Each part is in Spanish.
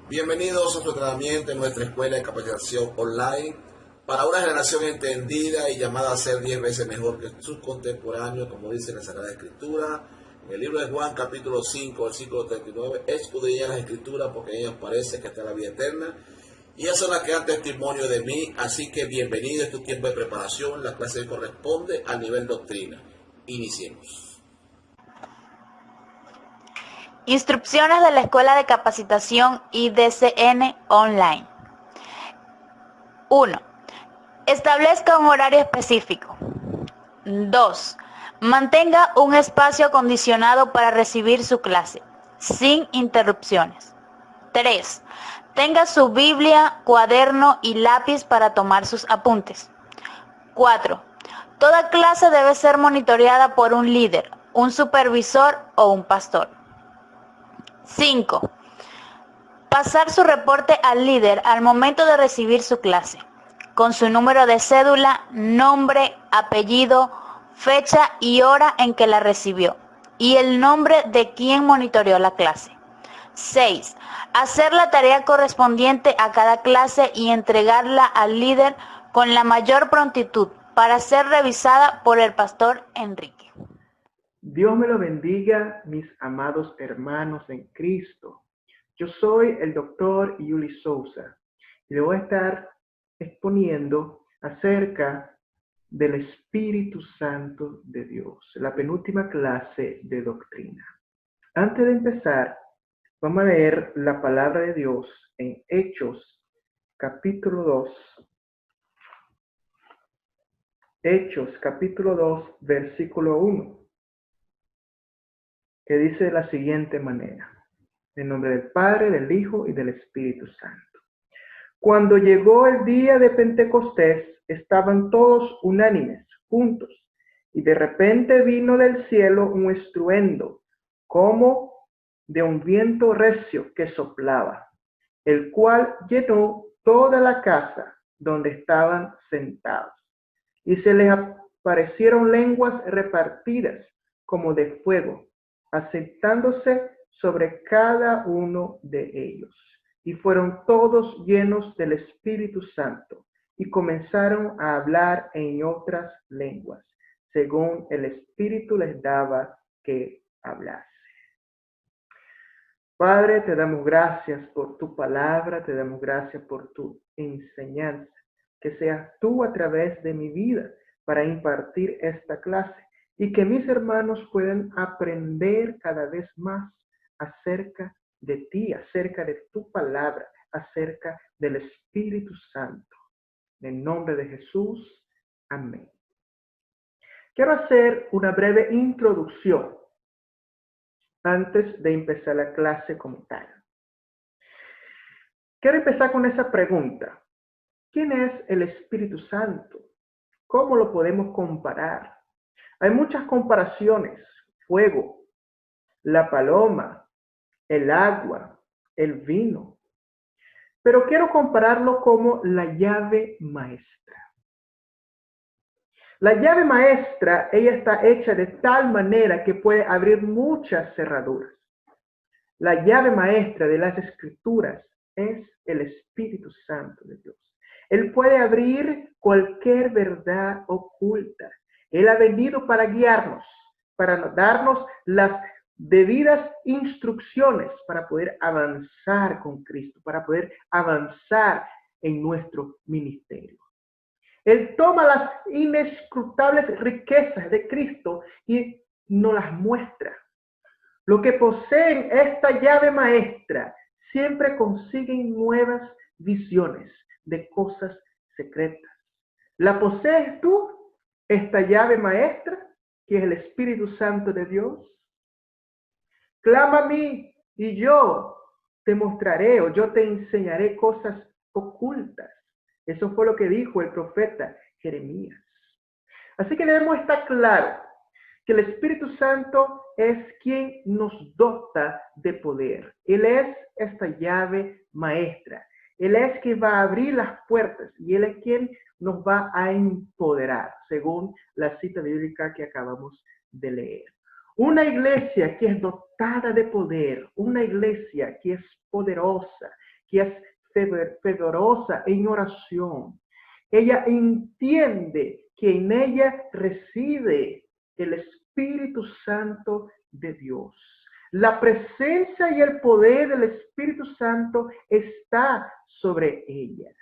Bienvenidos a su entrenamiento en nuestra escuela de capacitación online para una generación entendida y llamada a ser 10 veces mejor que sus contemporáneos, como dice la Sagrada Escritura. En el libro de Juan, capítulo 5, versículo 39, escudriñad las Escrituras porque en ellas parece que está la vida eterna. Y ellas son las que dan testimonio de mí, así que bienvenido a tu tiempo de preparación. La clase corresponde al nivel doctrina. Iniciemos. Instrucciones de la Escuela de Capacitación IDCN Online. 1. Establezca un horario específico. 2. Mantenga un espacio acondicionado para recibir su clase, sin interrupciones. 3. Tenga su Biblia, cuaderno y lápiz para tomar sus apuntes. 4. Toda clase debe ser monitoreada por un líder, un supervisor o un pastor. 5. Pasar su reporte al líder al momento de recibir su clase, con su número de cédula, nombre, apellido, fecha y hora en que la recibió, y el nombre de quien monitoreó la clase. 6. Hacer la tarea correspondiente a cada clase y entregarla al líder con la mayor prontitud para ser revisada por el pastor Enrique. Dios me lo bendiga, mis amados hermanos en Cristo. Yo soy el doctor Yuli Souza y le voy a estar exponiendo acerca del Espíritu Santo de Dios, la penúltima clase de doctrina. Antes de empezar, vamos a leer la palabra de Dios en Hechos, capítulo 2. Hechos, capítulo 2, versículo 1. Que dice de la siguiente manera: en nombre del Padre, del Hijo y del Espíritu Santo. Cuando llegó el día de Pentecostés, estaban todos unánimes, juntos, y de repente vino del cielo un estruendo, como de un viento recio que soplaba, el cual llenó toda la casa donde estaban sentados. Y se les aparecieron lenguas repartidas como de fuego, asentándose sobre cada uno de ellos. Y fueron todos llenos del Espíritu Santo, y comenzaron a hablar en otras lenguas, según el Espíritu les daba que hablase. Padre, te damos gracias por tu palabra, te damos gracias por tu enseñanza. Que seas tú a través de mi vida para impartir esta clase y que mis hermanos puedan aprender cada vez más acerca de ti, acerca de tu palabra, acerca del Espíritu Santo. En nombre de Jesús, amén. Quiero hacer una breve introducción antes de empezar la clase como tal. Quiero empezar con esa pregunta. ¿Quién es el Espíritu Santo? ¿Cómo lo podemos comparar? Hay muchas comparaciones: fuego, la paloma, el agua, el vino. Pero quiero compararlo como la llave maestra. La llave maestra, ella está hecha de tal manera que puede abrir muchas cerraduras. La llave maestra de las Escrituras es el Espíritu Santo de Dios. Él puede abrir cualquier verdad oculta. Él ha venido para guiarnos, para darnos las debidas instrucciones para poder avanzar con Cristo, para poder avanzar en nuestro ministerio. Él toma las inescrutables riquezas de Cristo y nos las muestra. Lo que poseen esta llave maestra siempre consiguen nuevas visiones de cosas secretas. ¿La posees tú, esta llave maestra, que es el Espíritu Santo de Dios? Clama a mí y yo te mostraré o yo te enseñaré cosas ocultas. Eso fue lo que dijo el profeta Jeremías. Así que debemos estar claros que el Espíritu Santo es quien nos dota de poder. Él es esta llave maestra. Él es quien va a abrir las puertas y Él es quien nos va a empoderar, según la cita bíblica que acabamos de leer. Una iglesia que es dotada de poder, una iglesia que es poderosa, que es fervorosa en oración. Ella entiende que en ella reside el Espíritu Santo de Dios. La presencia y el poder del Espíritu Santo está sobre ella.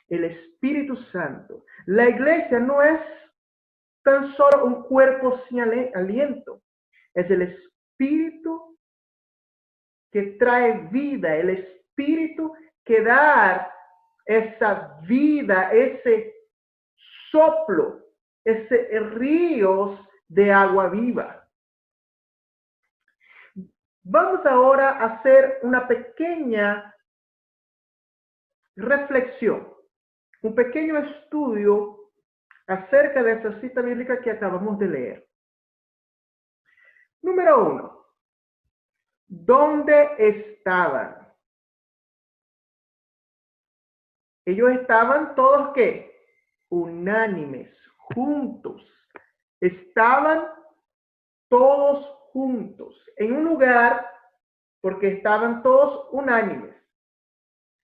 El Espíritu Santo. La iglesia no es tan solo un cuerpo sin aliento. Es el Espíritu que trae vida, el Espíritu que da esa vida, ese soplo, ese ríos de agua viva. Vamos ahora a hacer una pequeña reflexión, un pequeño estudio acerca de esa cita bíblica que acabamos de leer. Número 1. ¿Dónde estaban? Ellos estaban todos, ¿qué? Unánimes, juntos. Estaban todos juntos en un lugar porque estaban todos unánimes.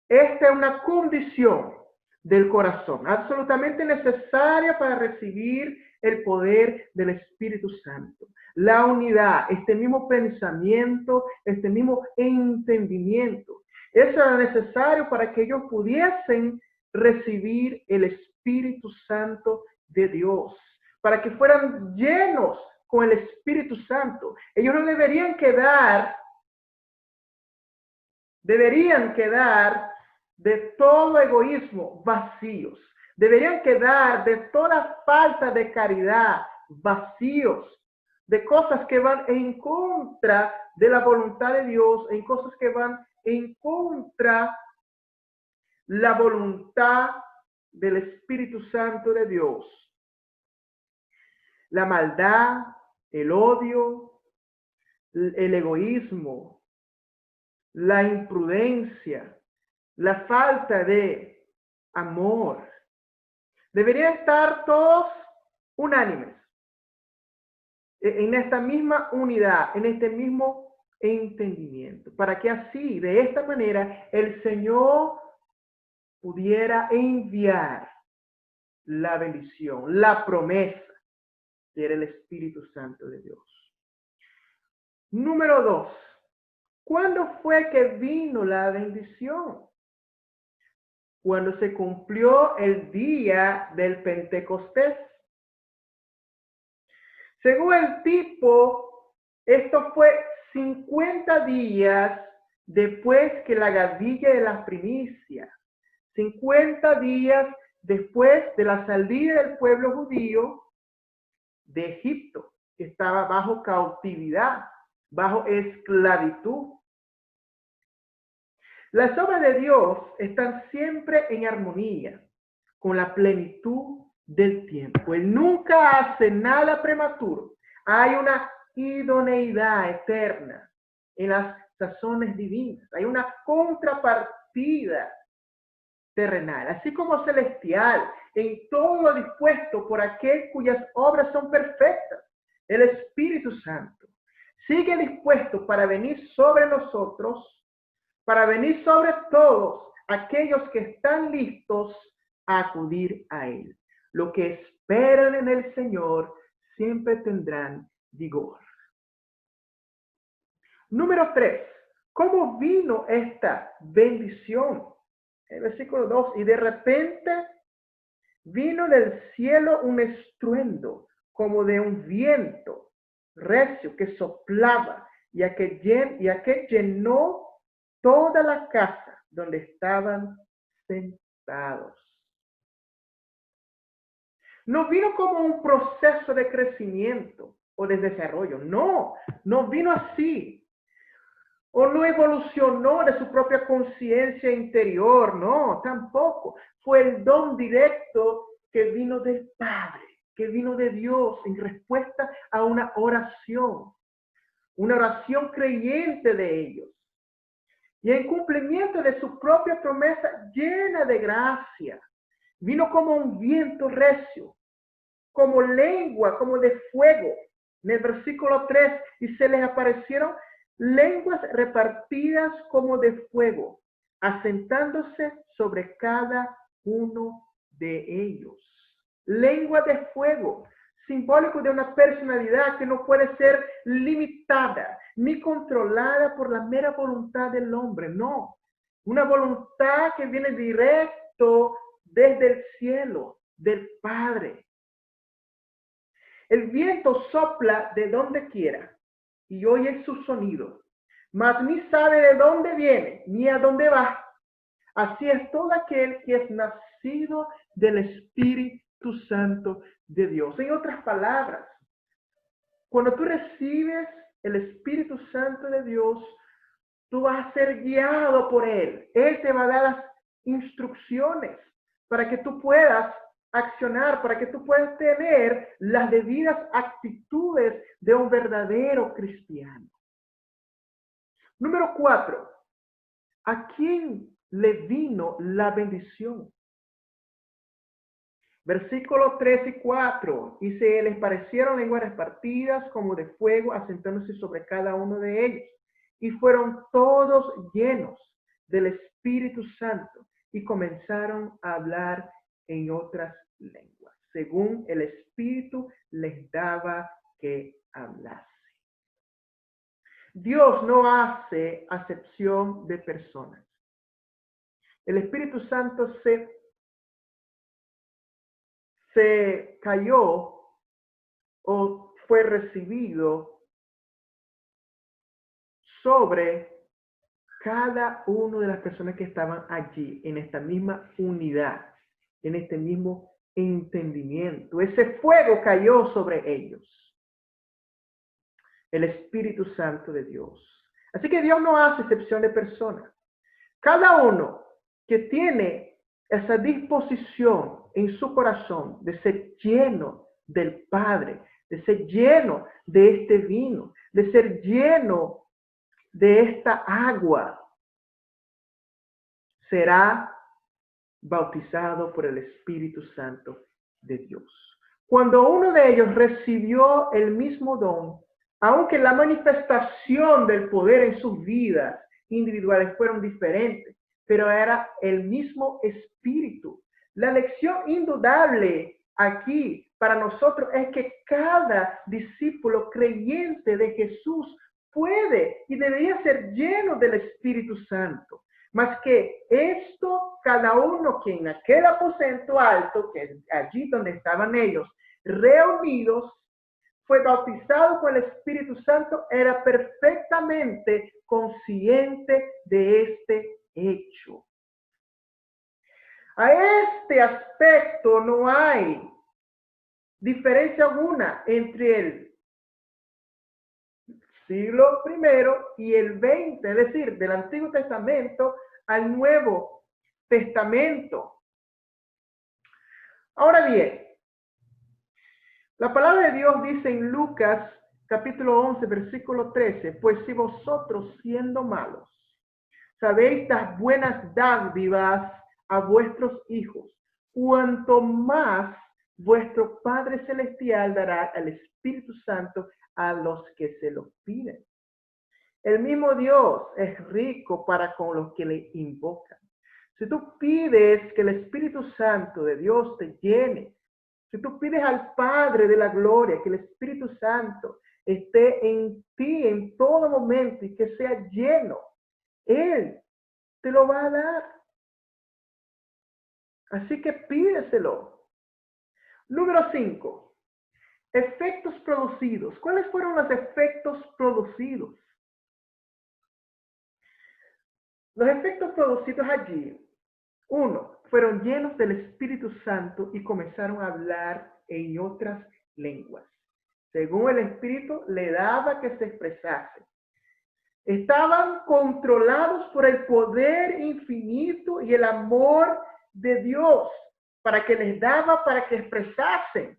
Esta es una condición del corazón, absolutamente necesaria para recibir el poder del Espíritu Santo. La unidad, este mismo pensamiento, este mismo entendimiento. Eso era necesario para que ellos pudiesen recibir el Espíritu Santo de Dios, para que fueran llenos con el Espíritu Santo. Ellos no deberían quedar de todo egoísmo vacíos. Deberían quedar de toda falta de caridad vacíos, de cosas que van en contra de la voluntad de Dios, en cosas que van en contra la voluntad del Espíritu Santo de Dios. La maldad, el odio, el egoísmo, la imprudencia, la falta de amor. Deberían estar todos unánimes en esta misma unidad, en este mismo entendimiento, para que así, de esta manera, el Señor pudiera enviar la bendición, la promesa, que era el Espíritu Santo de Dios. Número 2. ¿Cuándo fue que vino la bendición? Cuando se cumplió el día del Pentecostés. Según el tipo, esto fue 50 días después que la gavilla de las primicias. 50 días después de la salida del pueblo judío de Egipto, que estaba bajo cautividad, bajo esclavitud. Las obras de Dios están siempre en armonía con la plenitud del tiempo. Él nunca hace nada prematuro. Hay una idoneidad eterna en las sazones divinas. Hay una contrapartida terrenal, así como celestial, en todo lo dispuesto por aquel cuyas obras son perfectas. El Espíritu Santo sigue dispuesto para venir sobre nosotros, para venir sobre todos aquellos que están listos a acudir a Él. Los que esperan en el Señor siempre tendrán vigor. Número 3. ¿Cómo vino esta bendición? El versículo 2. Y de repente vino del cielo un estruendo como de un viento recio que soplaba y aquel llenó toda la casa donde estaban sentados. No vino como un proceso de crecimiento o de desarrollo. No vino así. O no evolucionó de su propia conciencia interior. No, tampoco. Fue el don directo que vino del Padre, que vino de Dios en respuesta a una oración creyente de ellos. Y en cumplimiento de su propia promesa llena de gracia, vino como un viento recio, como lengua, como de fuego, En el versículo 3, y se les aparecieron lenguas repartidas como de fuego, asentándose sobre cada uno de ellos. Lengua de fuego, simbólico de una personalidad que no puede ser limitada ni controlada por la mera voluntad del hombre, no. Una voluntad que viene directo desde el cielo, del Padre. El viento sopla de donde quiera y oye su sonido, mas ni sabe de dónde viene ni a dónde va. Así es todo aquel que es nacido del Espíritu Santo de Dios. En otras palabras, cuando tú recibes el Espíritu Santo de Dios, tú vas a ser guiado por Él. Él te va a dar las instrucciones para que tú puedas accionar, para que tú puedas tener las debidas actitudes de un verdadero cristiano. Número 4. ¿A quién le vino la bendición? Versículos 3 y 4. Y se les parecieron lenguas repartidas como de fuego, asentándose sobre cada uno de ellos. Y fueron todos llenos del Espíritu Santo y comenzaron a hablar en otras lenguas, según el Espíritu les daba que hablase. Dios no hace acepción de personas. El Espíritu Santo se cayó o fue recibido sobre cada una de las personas que estaban allí en esta misma unidad, en este mismo entendimiento. Ese fuego cayó sobre ellos. El Espíritu Santo de Dios. Así que Dios no hace excepción de personas. Cada uno que tiene esa disposición en su corazón de ser lleno del Padre, de ser lleno de este vino, de ser lleno de esta agua, será bautizado por el Espíritu Santo de Dios. Cuando uno de ellos recibió el mismo don, aunque la manifestación del poder en sus vidas individuales fueron diferentes, pero era el mismo Espíritu. La lección indudable aquí para nosotros es que cada discípulo creyente de Jesús puede y debería ser lleno del Espíritu Santo. Más que esto, cada uno que en aquel aposento alto, que es allí donde estaban ellos reunidos, fue bautizado con el Espíritu Santo, era perfectamente consciente de este hecho. A este aspecto no hay diferencia alguna entre el siglo I y el XX, es decir, del Antiguo Testamento al Nuevo Testamento. Ahora bien, la palabra de Dios dice en Lucas capítulo 11, versículo 13, pues si vosotros siendo malos sabéis dar buenas dádivas a vuestros hijos, cuanto más vuestro Padre Celestial dará al Espíritu Santo a los que se lo piden. El mismo Dios es rico para con los que le invocan. Si tú pides que el Espíritu Santo de Dios te llene, si tú pides al Padre de la gloria que el Espíritu Santo esté en ti en todo momento y que sea lleno, Él te lo va a dar. Así que pídeselo. Número 5. Efectos producidos. ¿Cuáles fueron los efectos producidos? Los efectos producidos allí, 1, fueron llenos del Espíritu Santo y comenzaron a hablar en otras lenguas, según el Espíritu le daba que se expresase. Estaban controlados por el poder infinito y el amor de Dios para que les daba para que expresasen.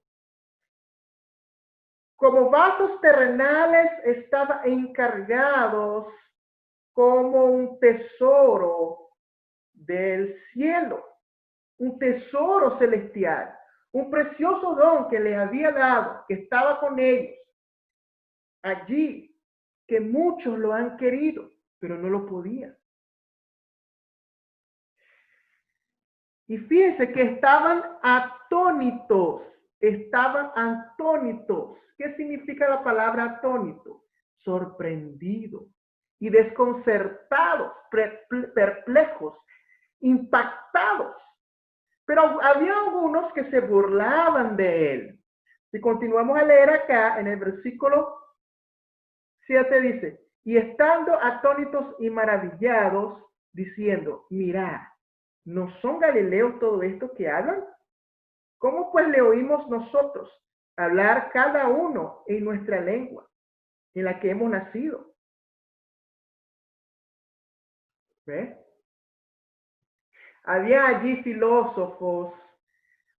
Como vasos terrenales estaban encargados como un tesoro del cielo, un tesoro celestial, un precioso don que les había dado, que estaba con ellos, allí que muchos lo han querido, pero no lo podían. Y fíjense que estaban atónitos. Estaban atónitos. ¿Qué significa la palabra atónito? Sorprendido y desconcertados, perplejos, impactados. Pero había algunos que se burlaban de él. Si continuamos a leer acá, en el versículo 7 dice, y estando atónitos y maravillados, diciendo, mirad, ¿no son galileos todo esto que hablan? ¿Cómo pues le oímos nosotros hablar cada uno en nuestra lengua, en la que hemos nacido? ¿Ves? Había allí filósofos,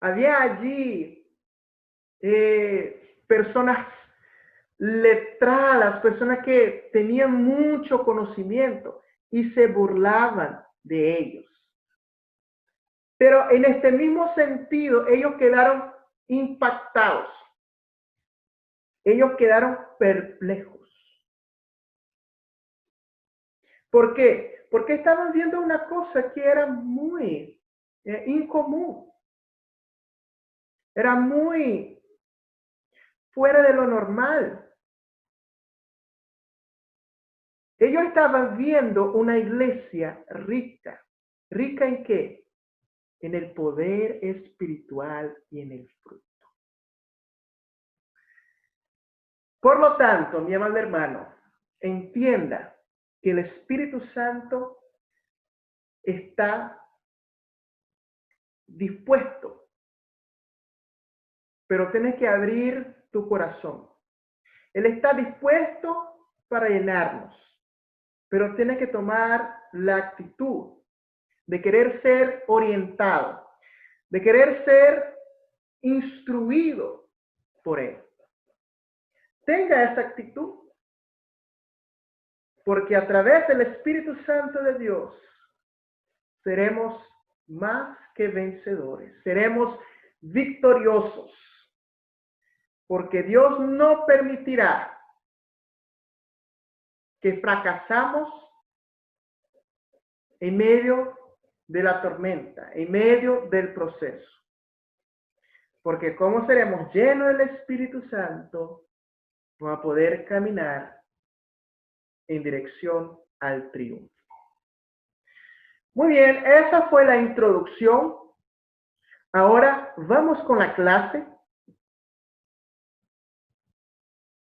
había allí personas letradas, personas que tenían mucho conocimiento y se burlaban de ellos. Pero en este mismo sentido, ellos quedaron impactados. Ellos quedaron perplejos. ¿Por qué? Porque estaban viendo una cosa que era muy incomún. Era muy fuera de lo normal. Ellos estaban viendo una iglesia rica. ¿Rica en qué? En el poder espiritual y en el fruto. Por lo tanto, mi amado hermano, entienda que el Espíritu Santo está dispuesto, pero tienes que abrir tu corazón. Él está dispuesto para llenarnos, pero tienes que tomar la actitud de querer ser orientado, de querer ser instruido por Él. Tenga esa actitud, porque a través del Espíritu Santo de Dios seremos más que vencedores, seremos victoriosos, porque Dios no permitirá que fracasamos en medio de la tormenta, en medio del proceso. Porque como seremos llenos del Espíritu Santo, vamos a poder caminar en dirección al triunfo. Muy bien, esa fue la introducción. Ahora vamos con la clase.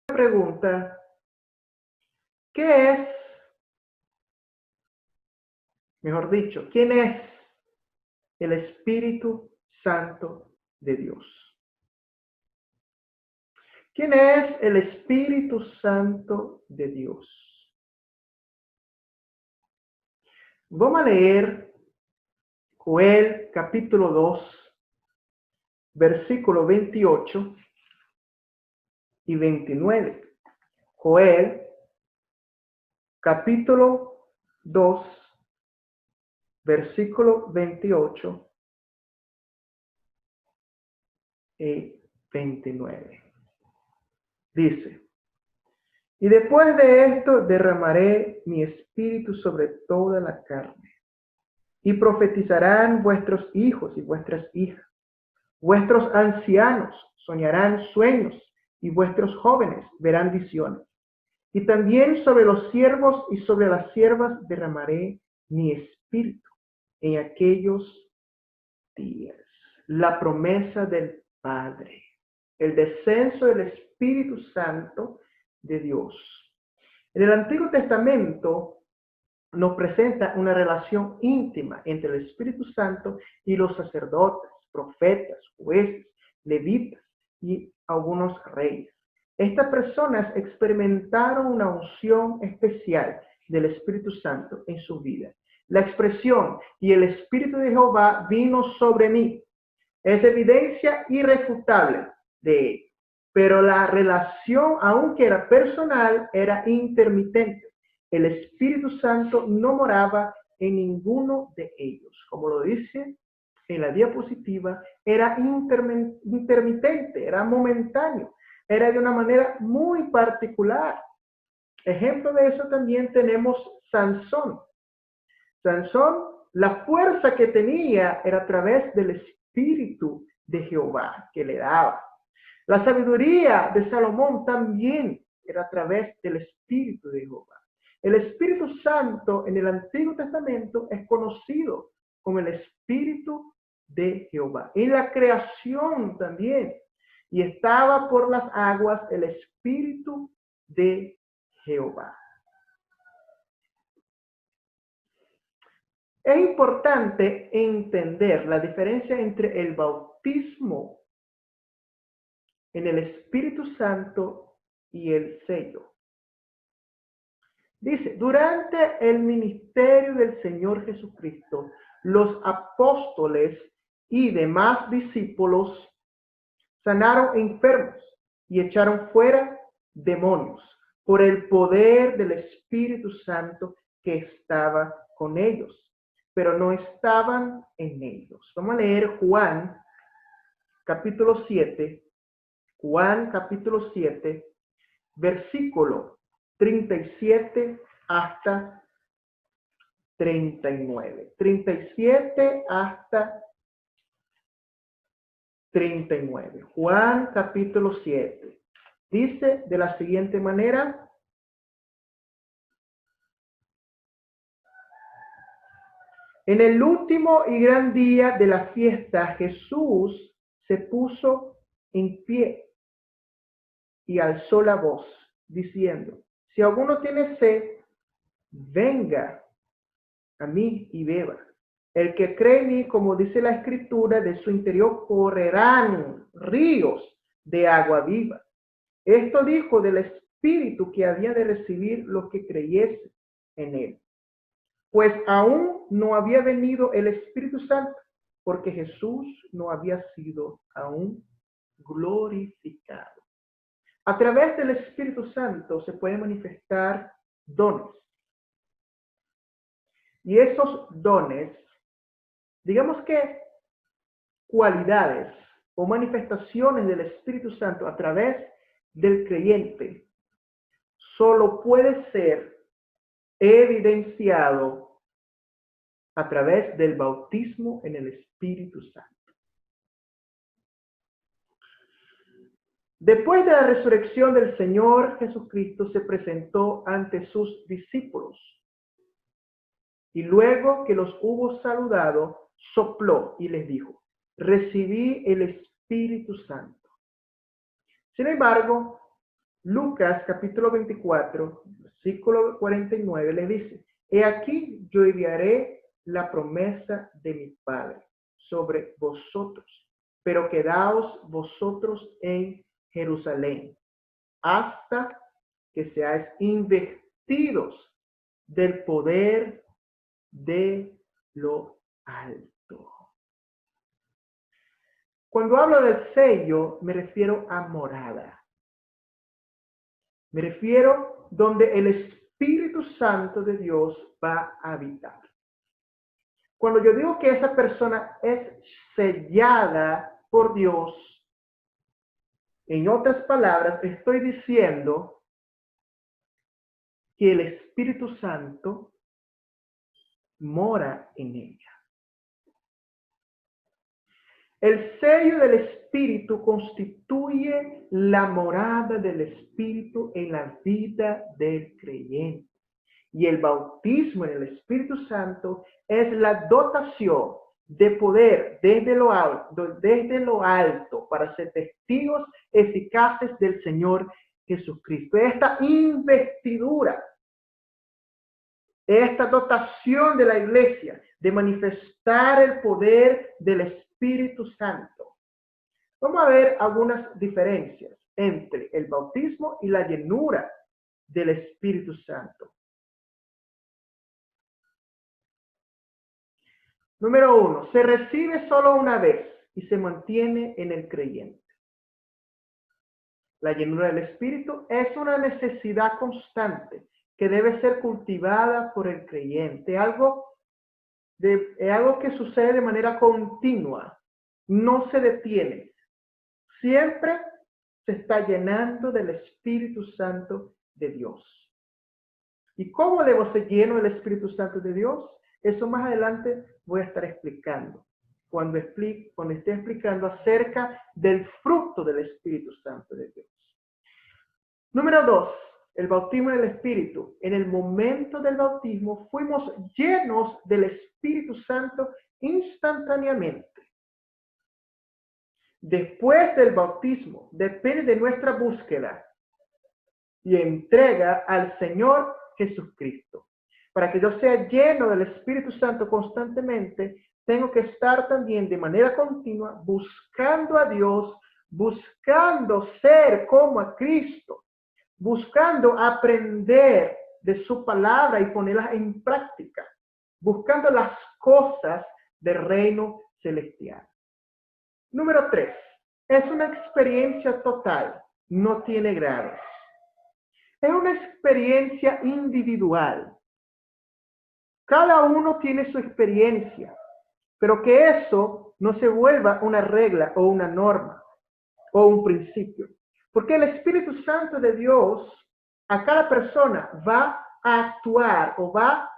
Pregunta, ¿qué es? Mejor dicho, ¿quién es el Espíritu Santo de Dios? ¿Quién es el Espíritu Santo de Dios? Vamos a leer Joel capítulo 2, versículo 28 y 29. Joel capítulo 2, versículo 28 y 29. Dice, y después de esto derramaré mi espíritu sobre toda la carne, y profetizarán vuestros hijos y vuestras hijas, vuestros ancianos soñarán sueños, y vuestros jóvenes verán visiones. Y también sobre los siervos y sobre las siervas derramaré mi espíritu en aquellos días. La promesa del Padre, el descenso del Espíritu Santo de Dios. En el Antiguo Testamento nos presenta una relación íntima entre el Espíritu Santo y los sacerdotes, profetas, jueces, levitas y algunos reyes. Estas personas experimentaron una unción especial del Espíritu Santo en su vida. La expresión "y el Espíritu de Jehová vino sobre mí" es evidencia irrefutable de ello. Pero la relación, aunque era personal, era intermitente. El Espíritu Santo no moraba en ninguno de ellos. Como lo dice en la diapositiva, era intermitente, era momentáneo. era de una manera muy particular. Ejemplo de eso también tenemos Sansón. Sansón, la fuerza que tenía era a través del Espíritu de Jehová que le daba. La sabiduría de Salomón también era a través del Espíritu de Jehová. El Espíritu Santo en el Antiguo Testamento es conocido como el Espíritu de Jehová. En la creación también. Y estaba por las aguas el Espíritu de Jehová. Es importante entender la diferencia entre el bautismo en el Espíritu Santo y el sello. Dice, durante el ministerio del Señor Jesucristo, los apóstoles y demás discípulos sanaron enfermos y echaron fuera demonios por el poder del Espíritu Santo que estaba con ellos, pero no estaban en ellos. Vamos a leer Juan capítulo 7, versículo 37 hasta 39. 37 hasta 39. Juan capítulo 7. Dice de la siguiente manera: en el último y gran día de la fiesta, Jesús se puso en pie y alzó la voz, diciendo: si alguno tiene sed, venga a mí y beba. El que cree en mí, como dice la Escritura, de su interior correrán ríos de agua viva. Esto dijo del Espíritu que había de recibir los que creyesen en él. Pues aún no había venido el Espíritu Santo, porque Jesús no había sido aún glorificado. A través del Espíritu Santo se pueden manifestar dones. Y esos dones, digamos que cualidades o manifestaciones del Espíritu Santo a través del creyente, solo puede ser evidenciado a través del bautismo en el Espíritu Santo. Después de la resurrección del Señor Jesucristo, se presentó ante sus discípulos y luego que los hubo saludado, sopló y les dijo: recibí el Espíritu Santo. Sin embargo, Lucas capítulo 24, versículo 49 le dice: he aquí yo enviaré la promesa de mi Padre sobre vosotros, pero quedaos vosotros en Jerusalén hasta que seáis investidos del poder de lo alto. Cuando hablo del sello, me refiero a morada. Me refiero donde el Espíritu Santo de Dios va a habitar. Cuando yo digo que esa persona es sellada por Dios, en otras palabras, estoy diciendo que el Espíritu Santo mora en ella. El sello del Espíritu constituye la morada del Espíritu en la vida del creyente. Y el bautismo en el Espíritu Santo es la dotación de poder desde lo alto para ser testigos eficaces del Señor Jesucristo. Esta investidura, esta dotación de la iglesia de manifestar el poder del Espíritu Santo. Vamos a ver algunas diferencias entre el bautismo y la llenura del Espíritu Santo. Número 1, se recibe solo una vez y se mantiene en el creyente. La llenura del Espíritu es una necesidad constante que debe ser cultivada por el creyente. Es algo que sucede de manera continua, no se detiene. Siempre se está llenando del Espíritu Santo de Dios. ¿Y cómo debo ser lleno del Espíritu Santo de Dios? Eso más adelante voy a estar explicando. Cuando esté explicando acerca del fruto del Espíritu Santo de Dios. Número 2, el bautismo del Espíritu. En el momento del bautismo fuimos llenos del Espíritu Santo instantáneamente. Después del bautismo, depende de nuestra búsqueda y entrega al Señor Jesucristo. Para que yo sea lleno del Espíritu Santo constantemente, tengo que estar también de manera continua buscando a Dios, buscando ser como a Cristo, buscando aprender de su palabra y ponerlas en práctica, buscando las cosas del reino celestial. Número 3, es una experiencia total, no tiene grados. Es una experiencia individual. Cada uno tiene su experiencia, pero que eso no se vuelva una regla o una norma o un principio. Porque el Espíritu Santo de Dios a cada persona va a actuar o va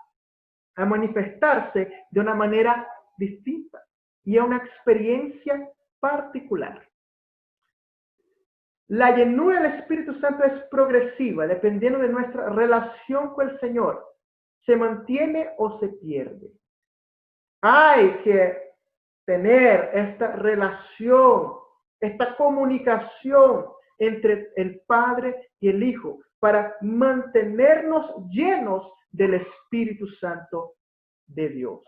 a manifestarse de una manera distinta y a una experiencia particular. La llenura del Espíritu Santo es progresiva, dependiendo de nuestra relación con el Señor. ¿Se mantiene o se pierde? Hay que tener esta relación, esta comunicación entre el Padre y el Hijo para mantenernos llenos del Espíritu Santo de Dios.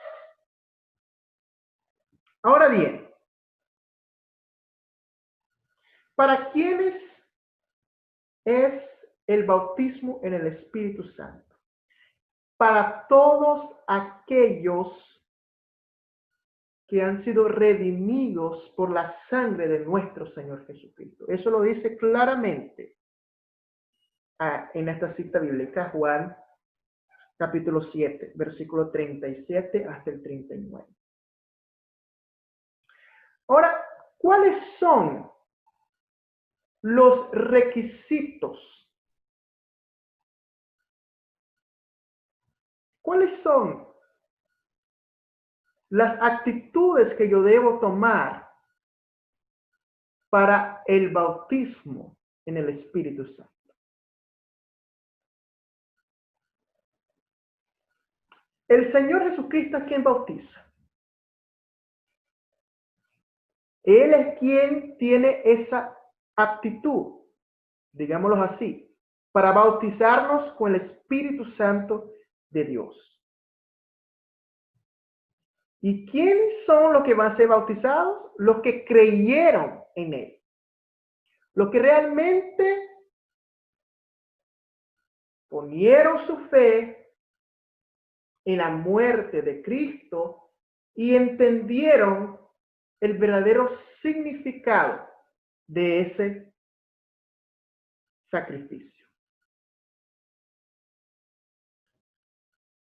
Ahora bien, ¿para quiénes es el bautismo en el Espíritu Santo? Para todos aquellos que han sido redimidos por la sangre de nuestro Señor Jesucristo. Eso lo dice claramente en esta cita bíblica, Juan capítulo 7, versículo 37 hasta el 39. Ahora, ¿cuáles son los requisitos? ¿Cuáles son las actitudes que yo debo tomar para el bautismo en el Espíritu Santo? El Señor Jesucristo es quien bautiza. Él es quien tiene esa aptitud, digámoslo así, para bautizarnos con el Espíritu Santo de Dios. ¿Y quiénes son los que van a ser bautizados? Los que creyeron en Él. Los que realmente ponieron su fe en la muerte de Cristo y entendieron el verdadero significado de ese sacrificio.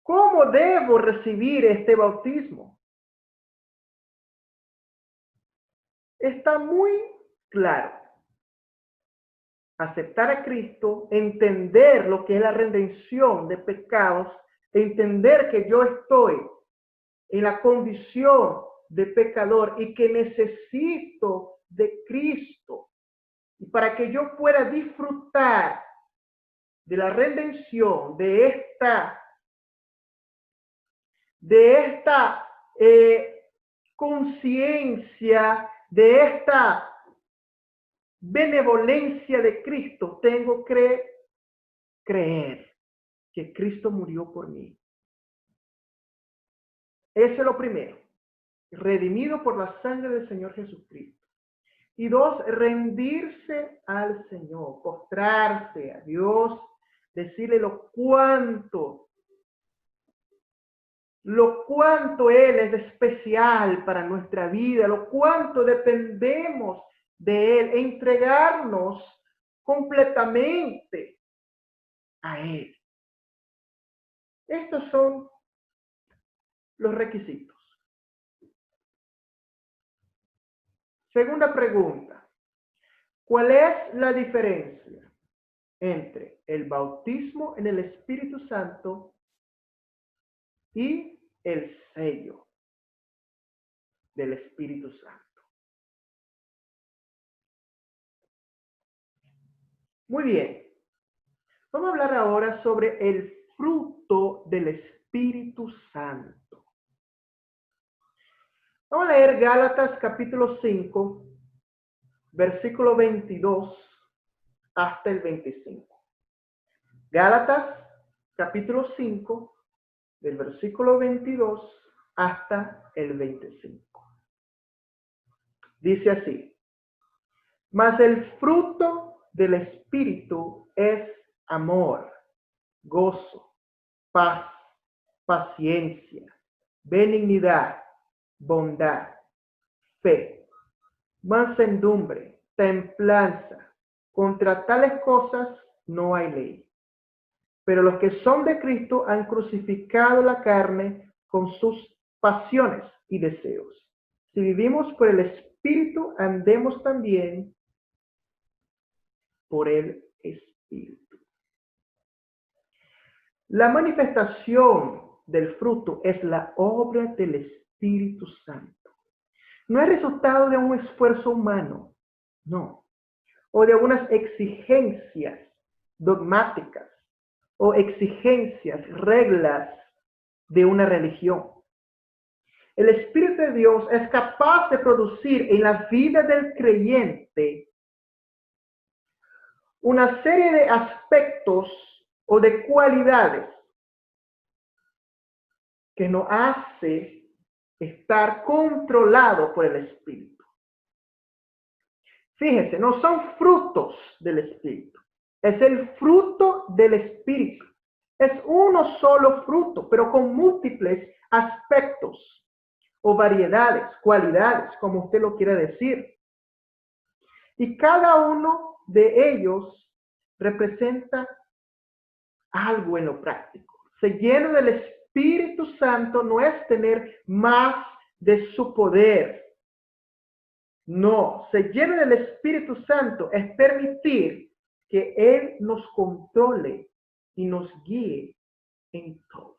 ¿Cómo debo recibir este bautismo? Está muy claro. Aceptar a Cristo, entender lo que es la redención de pecados, entender que yo estoy en la condición de pecador y que necesito de Cristo. Y para que yo pueda disfrutar de la redención, de esta conciencia, de esta benevolencia de Cristo, tengo que creer que Cristo murió por mí. Eso es lo primero. Redimido por la sangre del Señor Jesucristo. Y 2, rendirse al Señor, postrarse a Dios, decirle lo cuánto Él es especial para nuestra vida, lo cuánto dependemos de Él, entregarnos completamente a Él. Estos son los requisitos. Segunda pregunta. ¿Cuál es la diferencia entre el bautismo en el Espíritu Santo y el sello del Espíritu Santo? Muy bien. Vamos a hablar ahora sobre el fruto del Espíritu Santo. Vamos a leer Gálatas capítulo 5, versículo 22 hasta el 25. Gálatas capítulo 5, del versículo 22 hasta el 25. Dice así: mas el fruto del Espíritu es amor, gozo, paz, paciencia, benignidad, bondad, fe, mansedumbre, templanza. Contra tales cosas no hay ley. Pero los que son de Cristo han crucificado la carne con sus pasiones y deseos. Si vivimos por el Espíritu, andemos también por el Espíritu. La manifestación del fruto es la obra del Espíritu Santo. No es resultado de un esfuerzo humano, no, o de algunas exigencias dogmáticas o exigencias, reglas de una religión. El Espíritu de Dios es capaz de producir en la vida del creyente una serie de aspectos o de cualidades que nos hace estar controlado por el Espíritu. Fíjense, no son frutos del Espíritu, es el fruto del Espíritu. Es uno solo fruto, pero con múltiples aspectos o variedades, cualidades, como usted lo quiera decir. Y cada uno de ellos representa algo en lo práctico. Ser lleno del Espíritu Santo no es tener más de su poder. No, ser lleno del Espíritu Santo es permitir que Él nos controle y nos guíe en todo.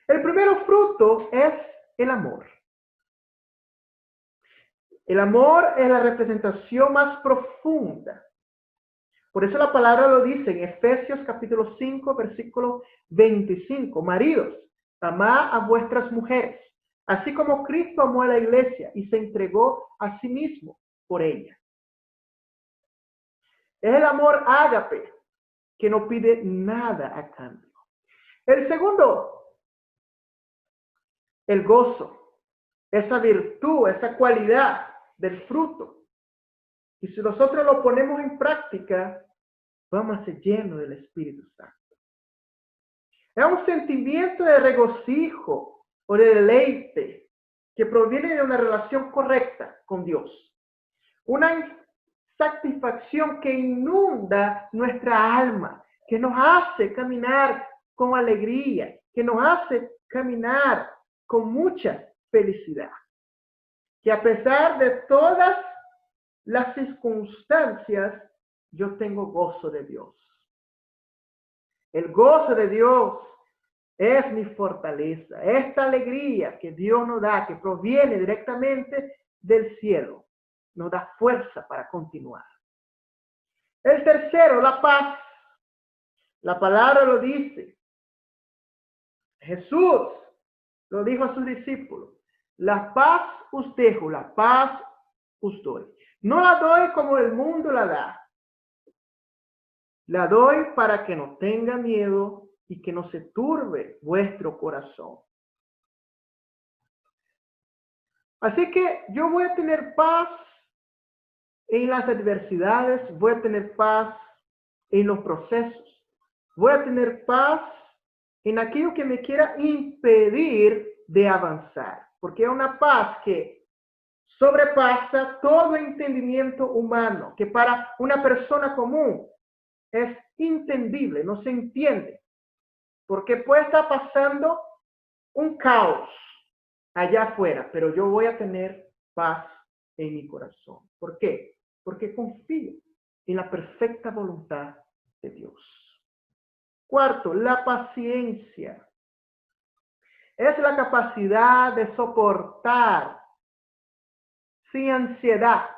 El primer fruto es el amor. El amor es la representación más profunda. Por eso la palabra lo dice en Efesios capítulo 5, versículo 25. Maridos, amad a vuestras mujeres, así como Cristo amó a la iglesia y se entregó a sí mismo por ella. Es el amor ágape, que no pide nada a cambio. El segundo, el gozo, esa virtud, esa cualidad del fruto. Y si nosotros lo ponemos en práctica, vamos a ser llenos del Espíritu Santo. Es un sentimiento de regocijo o de deleite que proviene de una relación correcta con Dios. Una satisfacción que inunda nuestra alma, que nos hace caminar con alegría, que nos hace caminar con mucha felicidad. Que a pesar de todas las circunstancias, yo tengo gozo de Dios. El gozo de Dios es mi fortaleza. Esta alegría que Dios nos da, que proviene directamente del cielo, nos da fuerza para continuar. El tercero, la paz. La palabra lo dice. Jesús lo dijo a sus discípulos. La paz os dejo, la paz os doy. No la doy como el mundo la da. La doy para que no tenga miedo y que no se turbe vuestro corazón. Así que yo voy a tener paz en las adversidades, voy a tener paz en los procesos, voy a tener paz en aquello que me quiera impedir de avanzar, porque es una paz que sobrepasa todo entendimiento humano, que para una persona común es entendible, no se entiende, porque puede estar pasando un caos allá afuera, pero yo voy a tener paz en mi corazón. ¿Por qué? Porque confío en la perfecta voluntad de Dios. Cuarto, la paciencia. Es la capacidad de soportar sin ansiedad,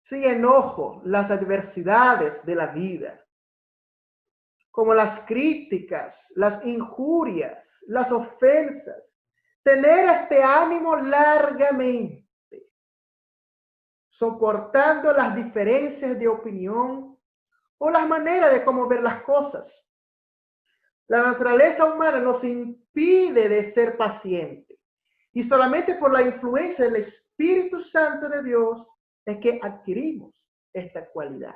sin enojo, las adversidades de la vida, como las críticas, las injurias, las ofensas. Tener este ánimo largamente, soportando las diferencias de opinión o las maneras de cómo ver las cosas. La naturaleza humana nos impide de ser pacientes y solamente por la influencia del Espíritu Santo de Dios es que adquirimos esta cualidad.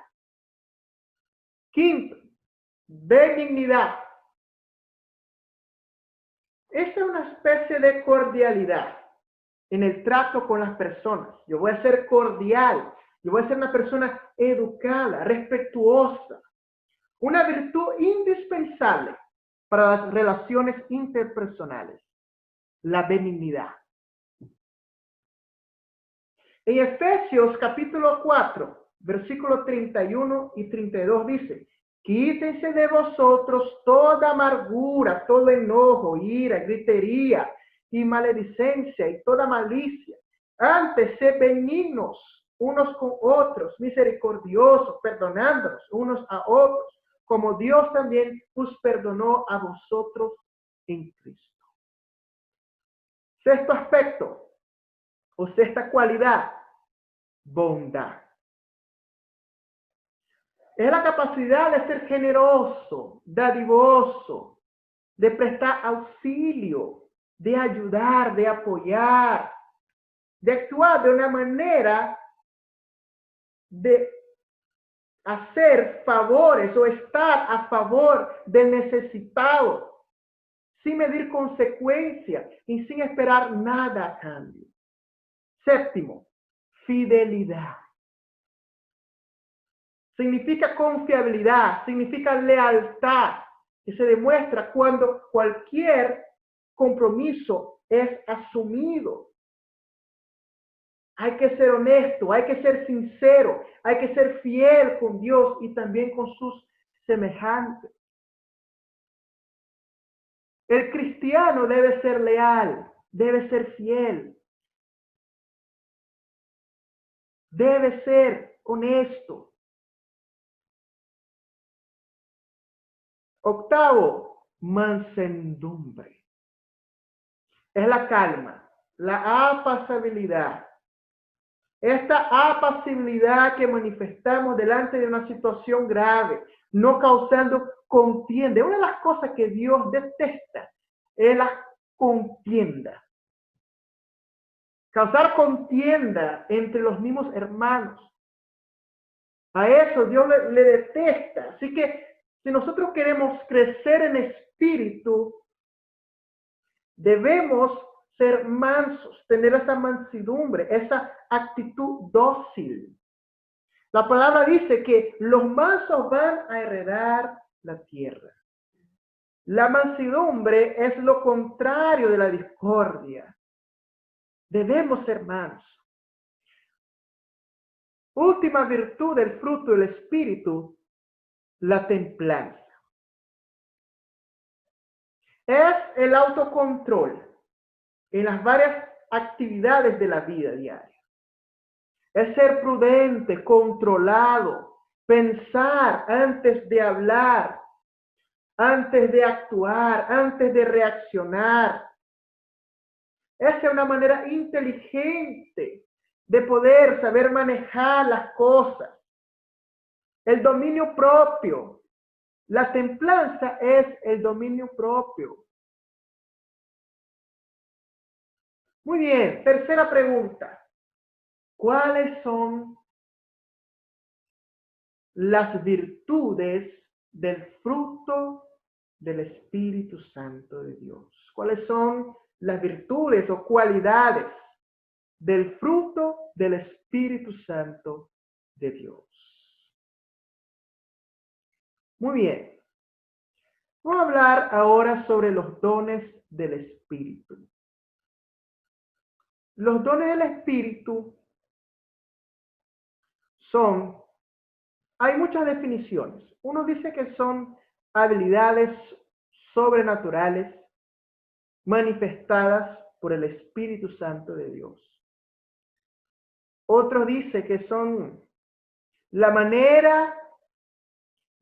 Quinto, benignidad. Esta es una especie de cordialidad en el trato con las personas. Yo voy a ser cordial, yo voy a ser una persona educada, respetuosa. Una virtud indispensable para las relaciones interpersonales, la benignidad. En Efesios capítulo 4, versículos 31 y 32 dice: quítense de vosotros toda amargura, todo enojo, ira, gritería y maledicencia y toda malicia. Antes, sed benignos unos con otros, misericordiosos, perdonándonos unos a otros, como Dios también os perdonó a vosotros en Cristo. Sexto aspecto, o sexta cualidad, bondad. Es la capacidad de ser generoso, dadivoso, de prestar auxilio, de ayudar, de apoyar, de actuar de una manera de hacer favores o estar a favor del necesitado, sin medir consecuencias y sin esperar nada a cambio. Séptimo, fidelidad. Significa confiabilidad, significa lealtad, que se demuestra cuando cualquier compromiso es asumido. Hay que ser honesto, hay que ser sincero, hay que ser fiel con Dios y también con sus semejantes. El cristiano debe ser leal, debe ser fiel, debe ser honesto. Octavo, mansedumbre. Es la calma, la apacibilidad. Esta apacibilidad que manifestamos delante de una situación grave, no causando contienda. Una de las cosas que Dios detesta es la contienda. Causar contienda entre los mismos hermanos. A eso Dios le detesta. Así que si nosotros queremos crecer en espíritu, debemos ser mansos, tener esa mansedumbre, esa actitud dócil. La palabra dice que los mansos van a heredar la tierra. La mansedumbre es lo contrario de la discordia. Debemos ser mansos. Última virtud del fruto del espíritu, la templanza. Es el autocontrol en las varias actividades de la vida diaria. Es ser prudente, controlado, pensar antes de hablar, antes de actuar, antes de reaccionar. Esa es una manera inteligente de poder saber manejar las cosas. El dominio propio. La templanza es el dominio propio. Muy bien, tercera pregunta. ¿Cuáles son las virtudes del fruto del Espíritu Santo de Dios? ¿Cuáles son las virtudes o cualidades del fruto del Espíritu Santo de Dios? Muy bien. Vamos a hablar ahora sobre los dones del Espíritu. Los dones del Espíritu hay muchas definiciones. Uno dice que son habilidades sobrenaturales manifestadas por el Espíritu Santo de Dios. Otro dice que son la manera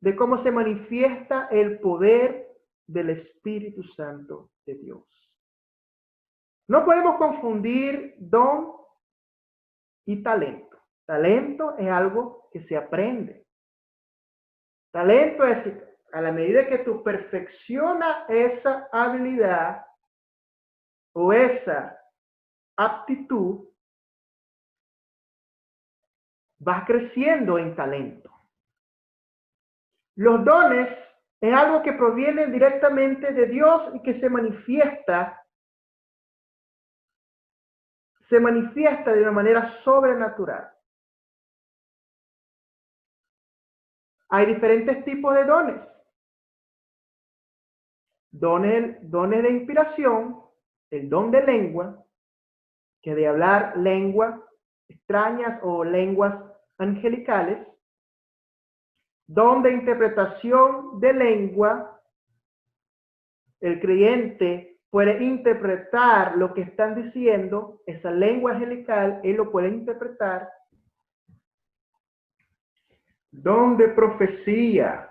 de cómo se manifiesta el poder del Espíritu Santo de Dios. No podemos confundir don y talento. Talento es algo que se aprende. Talento es a la medida que tú perfeccionas esa habilidad o esa aptitud, vas creciendo en talento. Los dones es algo que proviene directamente de Dios y que se manifiesta de una manera sobrenatural. Hay diferentes tipos de dones. Dones de inspiración, el don de lengua, que de hablar lenguas extrañas o lenguas angelicales. Don de interpretación de lengua, el creyente puede interpretar lo que están diciendo, esa lengua angelical, él lo puede interpretar. Don de profecía.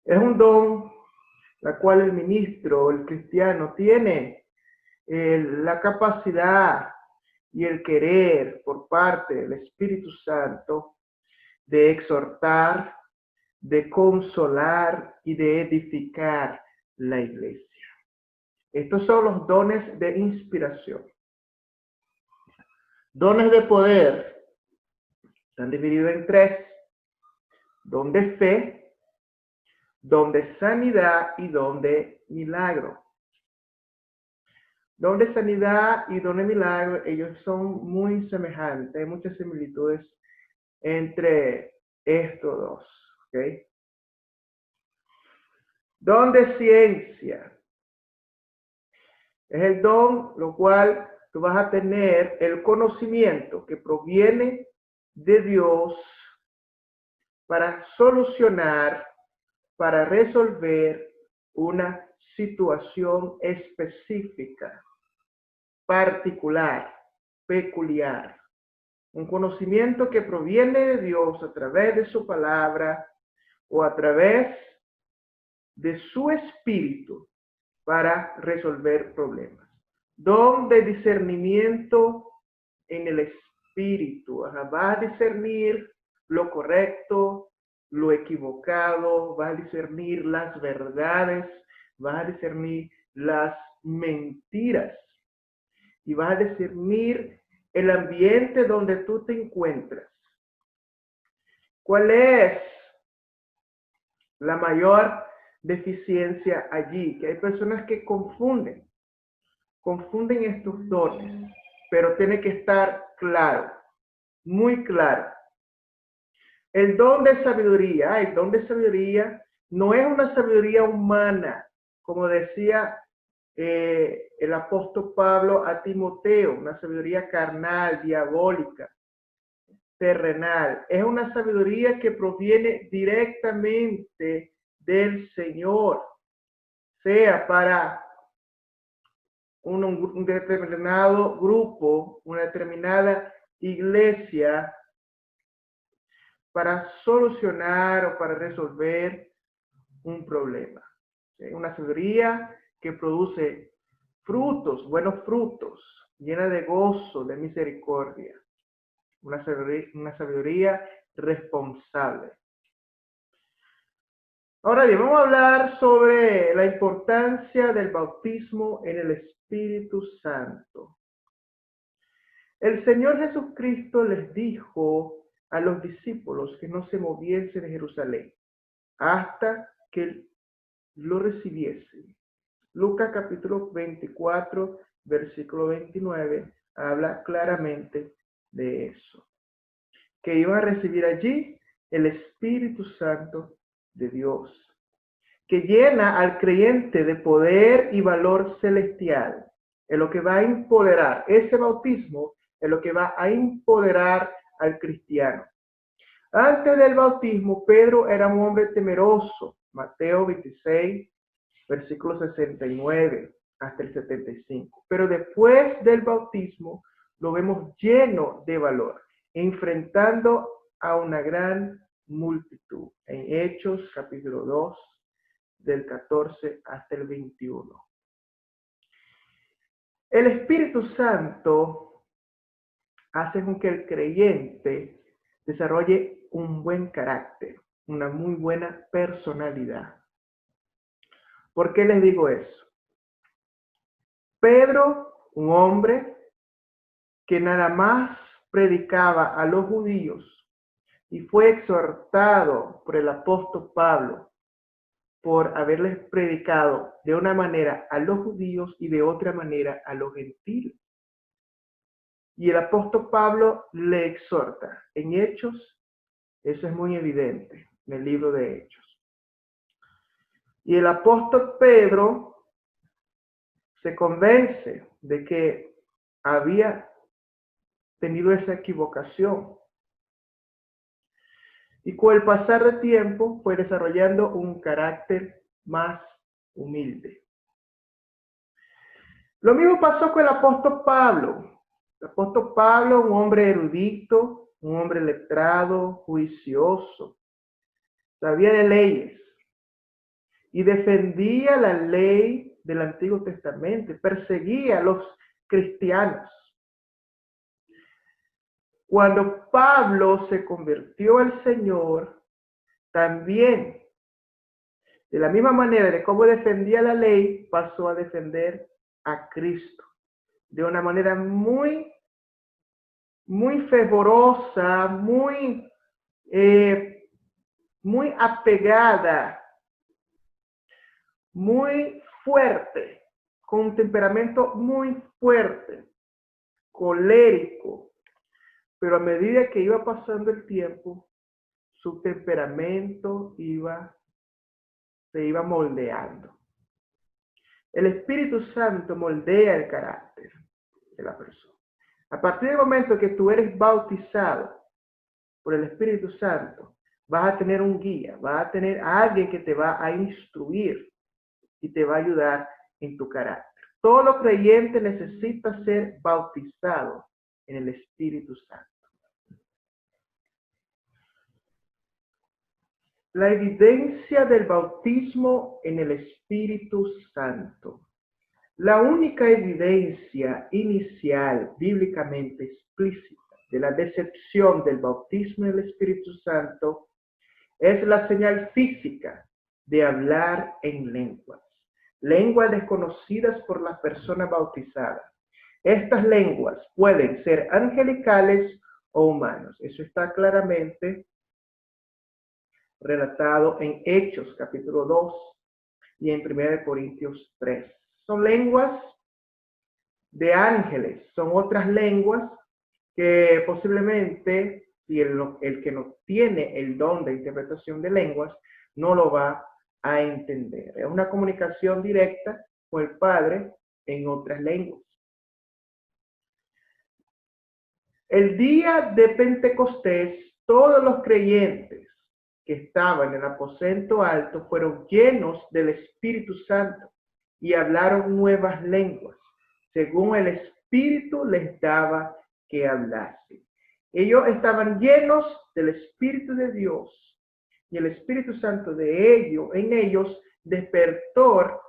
Es un don la cual el ministro, el cristiano, tiene la capacidad y el querer por parte del Espíritu Santo de exhortar, de consolar y de edificar la iglesia. Estos son los dones de inspiración. Dones de poder están divididos en tres: don de fe, don de sanidad y don de milagro. Don de sanidad y don de milagro, ellos son muy semejantes, hay muchas similitudes entre estos dos, ¿ok? Don de ciencia es el don lo cual tú vas a tener el conocimiento que proviene de Dios para solucionar, para resolver una situación específica, particular, peculiar. Un conocimiento que proviene de Dios a través de su palabra o a través de su espíritu para resolver problemas. Don de discernimiento en el espíritu. Va a discernir lo correcto, lo equivocado, va a discernir las verdades, va a discernir las mentiras y va a discernir el ambiente donde tú te encuentras. ¿Cuál es la mayor deficiencia allí? Que hay personas que confunden estos dones, pero tiene que estar claro, muy claro. El don de sabiduría no es una sabiduría humana, como decía el apóstol Pablo a Timoteo, una sabiduría carnal, diabólica, terrenal. Es una sabiduría que proviene directamente del Señor, sea para un determinado grupo, una determinada iglesia, para solucionar o para resolver un problema. ¿Sí? Una sabiduría que produce frutos, buenos frutos, llena de gozo, de misericordia. Una sabiduría responsable. Ahora bien, vamos a hablar sobre la importancia del bautismo en el Espíritu Santo. El Señor Jesucristo les dijo a los discípulos que no se moviesen de Jerusalén hasta que lo recibiesen. Lucas capítulo 24, versículo 29, habla claramente de eso. Que iban a recibir allí el Espíritu Santo de Dios, que llena al creyente de poder y valor celestial, es lo que va a empoderar. Ese bautismo es lo que va a empoderar al cristiano. Antes del bautismo, Pedro era un hombre temeroso. Mateo 26, versículo 69 hasta el 75. Pero después del bautismo, lo vemos lleno de valor, enfrentando a una gran multitud. En Hechos, capítulo 2, del 14 hasta el 21. El Espíritu Santo hace con que el creyente desarrolle un buen carácter, una muy buena personalidad. ¿Por qué les digo eso? Pedro, un hombre que nada más predicaba a los judíos y fue exhortado por el apóstol Pablo por haberles predicado de una manera a los judíos y de otra manera a los gentiles. Y el apóstol Pablo le exhorta. En Hechos, eso es muy evidente, en el libro de Hechos. Y el apóstol Pedro se convence de que había tenido esa equivocación. Y con el pasar del tiempo fue desarrollando un carácter más humilde. Lo mismo pasó con el apóstol Pablo. El apóstol Pablo, un hombre erudito, un hombre letrado, juicioso, sabía de leyes y defendía la ley del Antiguo Testamento, perseguía a los cristianos. Cuando Pablo se convirtió al Señor, también, de la misma manera de cómo defendía la ley, pasó a defender a Cristo de una manera muy fervorosa, muy apegada, muy fuerte, con un temperamento muy fuerte, colérico. Pero a medida que iba pasando el tiempo, su temperamento se iba moldeando. El Espíritu Santo moldea el carácter de la persona. A partir del momento que tú eres bautizado por el Espíritu Santo, vas a tener un guía, vas a tener a alguien que te va a instruir y te va a ayudar en tu carácter. Todo creyente necesita ser bautizado en el Espíritu Santo. La evidencia del bautismo en el Espíritu Santo. La única evidencia inicial bíblicamente explícita de la decepción del bautismo en el Espíritu Santo es la señal física de hablar en lenguas desconocidas por la persona bautizada. Estas lenguas pueden ser angelicales o humanos. Eso está claramente relatado en Hechos capítulo 2 y en 1 Corintios 3. Son lenguas de ángeles, son otras lenguas que posiblemente, si el que no tiene el don de interpretación de lenguas, no lo va a entender. Es una comunicación directa con el Padre en otras lenguas. El día de Pentecostés, todos los creyentes que estaban en el aposento alto fueron llenos del Espíritu Santo y hablaron nuevas lenguas, según el Espíritu les daba que hablasen. Ellos estaban llenos del Espíritu de Dios y el Espíritu Santo en ellos despertó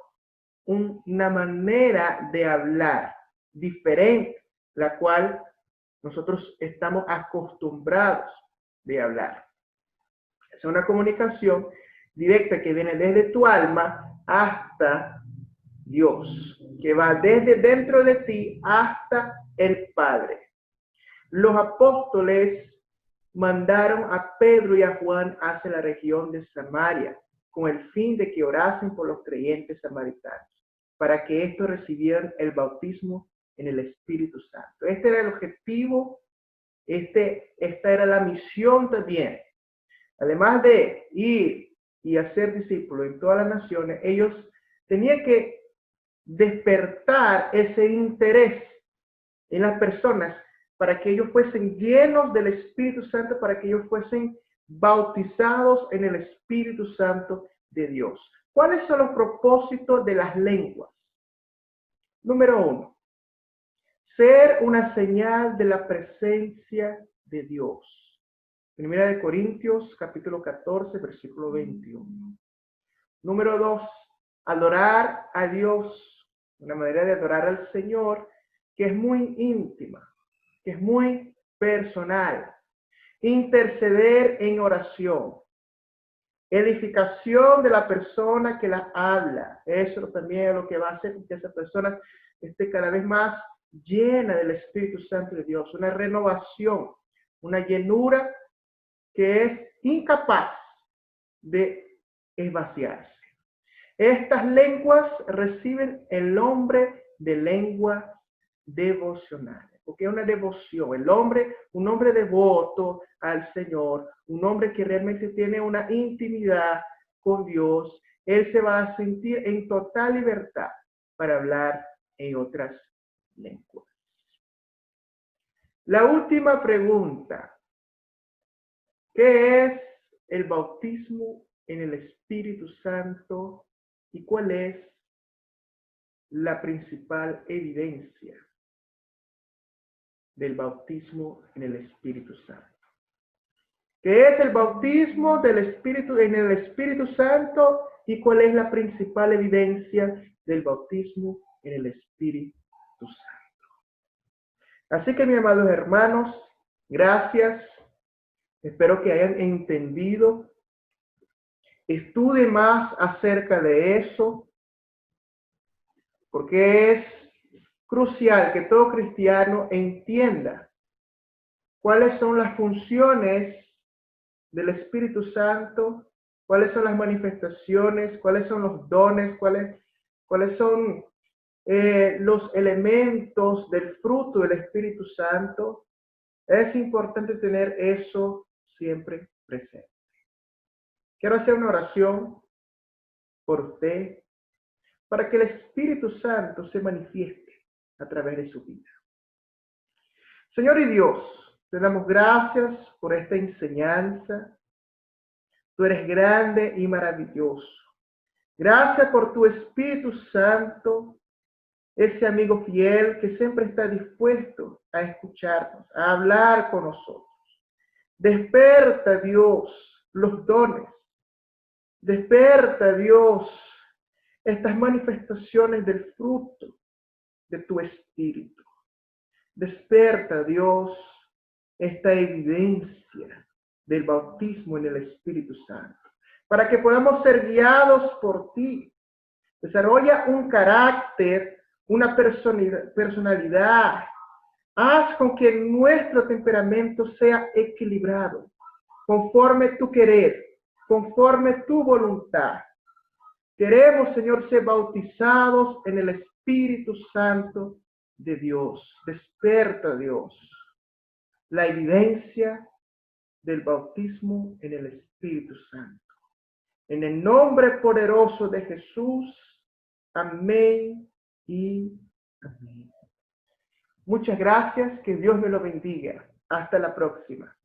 una manera de hablar diferente, la cual nosotros estamos acostumbrados de hablar. Es una comunicación directa que viene desde tu alma hasta Dios, que va desde dentro de ti hasta el Padre. Los apóstoles mandaron a Pedro y a Juan hacia la región de Samaria, con el fin de que orasen por los creyentes samaritanos, para que estos recibieran el bautismo en el Espíritu Santo. Este era el objetivo, esta era la misión también. Además de ir y hacer discípulos en todas las naciones, ellos tenían que despertar ese interés en las personas para que ellos fuesen llenos del Espíritu Santo, para que ellos fuesen bautizados en el Espíritu Santo de Dios. ¿Cuáles son los propósitos de las lenguas? Número 1, ser una señal de la presencia de Dios. Primera de Corintios, capítulo 14, versículo 21. Número 2, adorar a Dios, una manera de adorar al Señor que es muy íntima, que es muy personal. Interceder en oración. Edificación de la persona que la habla. Eso también es lo que va a hacer que esa persona esté cada vez más llena del Espíritu Santo de Dios. Una renovación, una llenura que es incapaz de esvaciarse. Estas lenguas reciben el nombre de lenguas devocionales, porque es una devoción. El hombre, un hombre devoto al Señor, un hombre que realmente tiene una intimidad con Dios, él se va a sentir en total libertad para hablar en otras lenguas. La última pregunta: ¿qué es el bautismo en el Espíritu Santo y cuál es la principal evidencia del bautismo en el Espíritu Santo? ¿Qué es el bautismo del Espíritu en el Espíritu Santo y cuál es la principal evidencia del bautismo en el Espíritu Santo? Así que, mis amados hermanos, gracias. Espero que hayan entendido. Estudie más acerca de eso, porque es crucial que todo cristiano entienda cuáles son las funciones del Espíritu Santo, cuáles son las manifestaciones, cuáles son los dones, cuáles son los elementos del fruto del Espíritu Santo. Es importante tener eso siempre presente. Quiero hacer una oración por usted para que el Espíritu Santo se manifieste a través de su vida. Señor y Dios, te damos gracias por esta enseñanza. Tú eres grande y maravilloso. Gracias por tu Espíritu Santo, ese amigo fiel que siempre está dispuesto a escucharnos, a hablar con nosotros. Desperta, Dios, los dones. Desperta, Dios, estas manifestaciones del fruto de tu Espíritu. Desperta, Dios, esta evidencia del bautismo en el Espíritu Santo, para que podamos ser guiados por ti. Desarrolla un carácter, una personalidad. Haz con que nuestro temperamento sea equilibrado, conforme tu querer, conforme tu voluntad. Queremos, Señor, ser bautizados en el Espíritu Santo de Dios. Desperta, Dios, la evidencia del bautismo en el Espíritu Santo. En el nombre poderoso de Jesús. Amén y amén. Muchas gracias. Que Dios me lo bendiga. Hasta la próxima.